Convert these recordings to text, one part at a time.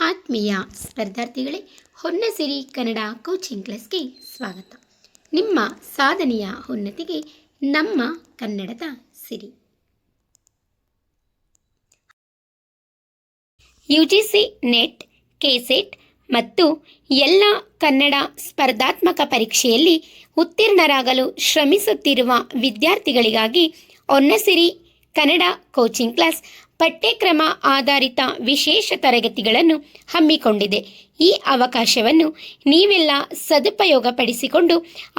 ಆತ್ಮೀಯ ಸ್ಪರ್ಧಾರ್ಥಿಗಳೇ, ಹೊನ್ನಸಿರಿ ಕನ್ನಡ ಕೋಚಿಂಗ್ ಕ್ಲಾಸ್ಗೆ ಸ್ವಾಗತ. ನಿಮ್ಮ ಸಾಧನೆಯ ಉನ್ನತಿಗೆ ನಮ್ಮ ಕನ್ನಡದ ಸಿರಿ. ಯುಜಿಸಿ ನೆಟ್, ಕೆಸೆಟ್ ಮತ್ತು ಎಲ್ಲ ಕನ್ನಡ ಸ್ಪರ್ಧಾತ್ಮಕ ಪರೀಕ್ಷೆಯಲ್ಲಿ ಉತ್ತೀರ್ಣರಾಗಲು ಶ್ರಮಿಸುತ್ತಿರುವ ವಿದ್ಯಾರ್ಥಿಗಳಿಗಾಗಿ ಹೊನ್ನಸಿರಿ ಕನ್ನಡ ಕೋಚಿಂಗ್ ಕ್ಲಾಸ್ ಪಠ್ಯಕ್ರಮ ಆಧಾರಿತ ವಿಶೇಷ ತರಗತಿಗಳನ್ನು ಹಮ್ಮಿಕೊಂಡಿದೆ. ಈ ಅವಕಾಶವನ್ನು ನೀವೆಲ್ಲ ಸದುಪಯೋಗಪಡಿಸಿಕೊಂಡು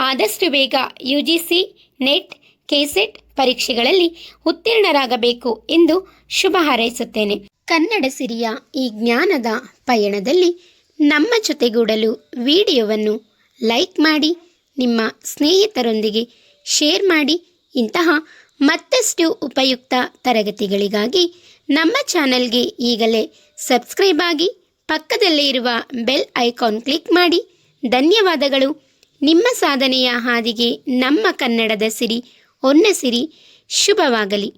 ಆದಷ್ಟು ಬೇಗ ಯುಜಿಸಿ ನೆಟ್, ಕೆಸೆಟ್ ಪರೀಕ್ಷೆಗಳಲ್ಲಿ ಉತ್ತೀರ್ಣರಾಗಬೇಕು ಎಂದು ಶುಭ ಹಾರೈಸುತ್ತೇನೆ. ಕನ್ನಡ ಸಿರಿಯ ಈ ಜ್ಞಾನದ ಪಯಣದಲ್ಲಿ ನಮ್ಮ ಜೊತೆಗೂಡಲು ವಿಡಿಯೋವನ್ನು ಲೈಕ್ ಮಾಡಿ, ನಿಮ್ಮ ಸ್ನೇಹಿತರೊಂದಿಗೆ ಶೇರ್ ಮಾಡಿ. ಇಂತಹ ಮತ್ತಷ್ಟು ಉಪಯುಕ್ತ ತರಗತಿಗಳಿಗಾಗಿ ನಮ್ಮ ಚಾನಲ್ಗೆ ಈಗಲೇ ಸಬ್ಸ್ಕ್ರೈಬ್ ಆಗಿ, ಪಕ್ಕದಲ್ಲೇ ಇರುವ ಬೆಲ್ ಐಕಾನ್ ಕ್ಲಿಕ್ ಮಾಡಿ. ಧನ್ಯವಾದಗಳು. ನಿಮ್ಮ ಸಾಧನೆಯ ಹಾದಿಗೆ ನಮ್ಮ ಕನ್ನಡದ ಸಿರಿ ಹೊನ್ನಸಿರಿ ಶುಭವಾಗಲಿ.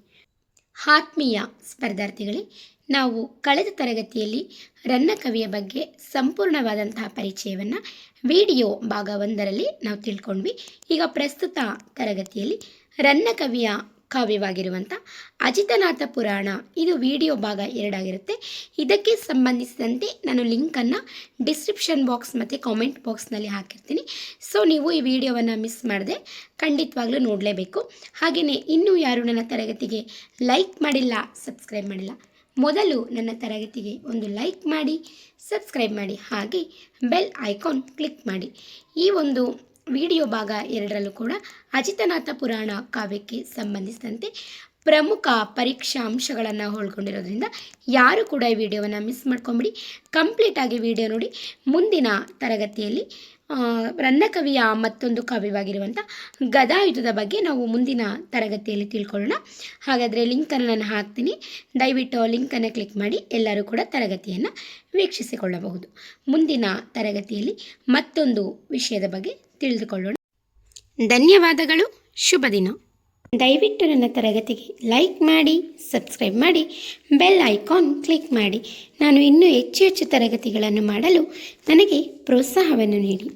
ಆತ್ಮೀಯ ಸ್ಪರ್ಧಾರ್ಥಿಗಳೇ, ನಾವು ಕಳೆದ ತರಗತಿಯಲ್ಲಿ ರನ್ನಕವಿಯ ಬಗ್ಗೆ ಸಂಪೂರ್ಣವಾದಂತಹ ಪರಿಚಯವನ್ನು ವಿಡಿಯೋ ಭಾಗ 1ರಲ್ಲಿ ನಾವು ತಿಳ್ಕೊಂಡ್ವಿ. ಈಗ ಪ್ರಸ್ತುತ ತರಗತಿಯಲ್ಲಿ ರನ್ನಕವಿಯ ಕಾವ್ಯವಾಗಿರುವಂಥ ಅಜಿತನಾಥ ಪುರಾಣ, ಇದು ವಿಡಿಯೋ ಭಾಗ 2 ಆಗಿರುತ್ತೆ. ಇದಕ್ಕೆ ಸಂಬಂಧಿಸಿದಂತೆ ನಾನು ಲಿಂಕನ್ನು ಡಿಸ್ಕ್ರಿಪ್ಷನ್ ಬಾಕ್ಸ್ ಮತ್ತು ಕಾಮೆಂಟ್ ಬಾಕ್ಸ್ನಲ್ಲಿ ಹಾಕಿರ್ತೀನಿ. ಸೊ ನೀವು ಈ ವಿಡಿಯೋವನ್ನು ಮಿಸ್ ಮಾಡದೆ ಖಂಡಿತವಾಗ್ಲೂ ನೋಡಲೇಬೇಕು. ಹಾಗೆಯೇ ಇನ್ನೂ ಯಾರು ನನ್ನ ತರಗತಿಗೆ ಲೈಕ್ ಮಾಡಿಲ್ಲ, ಸಬ್ಸ್ಕ್ರೈಬ್ ಮಾಡಿಲ್ಲ, ಮೊದಲು ನನ್ನ ತರಗತಿಗೆ ಒಂದು ಲೈಕ್ ಮಾಡಿ, ಸಬ್ಸ್ಕ್ರೈಬ್ ಮಾಡಿ, ಹಾಗೆ ಬೆಲ್ ಐಕಾನ್ ಕ್ಲಿಕ್ ಮಾಡಿ. ಈ ಒಂದು ವಿಡಿಯೋ ಭಾಗ 2ರಲ್ಲೂ ಕೂಡ ಅಜಿತನಾಥ ಪುರಾಣ ಕಾವ್ಯಕ್ಕೆ ಸಂಬಂಧಿಸಿದಂತೆ ಪ್ರಮುಖ ಪರೀಕ್ಷಾ ಅಂಶಗಳನ್ನು ಒಳಗೊಂಡಿರೋದ್ರಿಂದ ಯಾರು ಕೂಡ ಈ ವಿಡಿಯೋವನ್ನು ಮಿಸ್ ಮಾಡ್ಕೊಂಬಿಡಿ. ಕಂಪ್ಲೀಟಾಗಿ ವಿಡಿಯೋ ನೋಡಿ. ಮುಂದಿನ ತರಗತಿಯಲ್ಲಿ ರನ್ನಕವಿಯ ಮತ್ತೊಂದು ಕಾವ್ಯವಾಗಿರುವಂಥ ಗದಾಯುಧದ ಬಗ್ಗೆ ನಾವು ಮುಂದಿನ ತರಗತಿಯಲ್ಲಿ ತಿಳ್ಕೊಳ್ಳೋಣ. ಹಾಗಾದರೆ ಲಿಂಕನ್ನು ನಾನು ಹಾಕ್ತೀನಿ, ದಯವಿಟ್ಟು ಲಿಂಕನ್ನು ಕ್ಲಿಕ್ ಮಾಡಿ ಎಲ್ಲರೂ ಕೂಡ ತರಗತಿಯನ್ನು ವೀಕ್ಷಿಸಿಕೊಳ್ಳಬಹುದು. ಮುಂದಿನ ತರಗತಿಯಲ್ಲಿ ಮತ್ತೊಂದು ವಿಷಯದ ಬಗ್ಗೆ ತಿಳಿದುಕೊಳ್ಳೋಣ. ಧನ್ಯವಾದಗಳು. ಶುಭ ದಿನ. ದಯವಿಟ್ಟು ನನ್ನ ತರಗತಿಗೆ ಲೈಕ್ ಮಾಡಿ, ಸಬ್ಸ್ಕ್ರೈಬ್ ಮಾಡಿ, ಬೆಲ್ ಐಕಾನ್ ಕ್ಲಿಕ್ ಮಾಡಿ. ನಾನು ಇನ್ನೂ ಹೆಚ್ಚು ತರಗತಿಗಳನ್ನು ಮಾಡಲು ನನಗೆ ಪ್ರೋತ್ಸಾಹವನ್ನು ನೀಡಿ.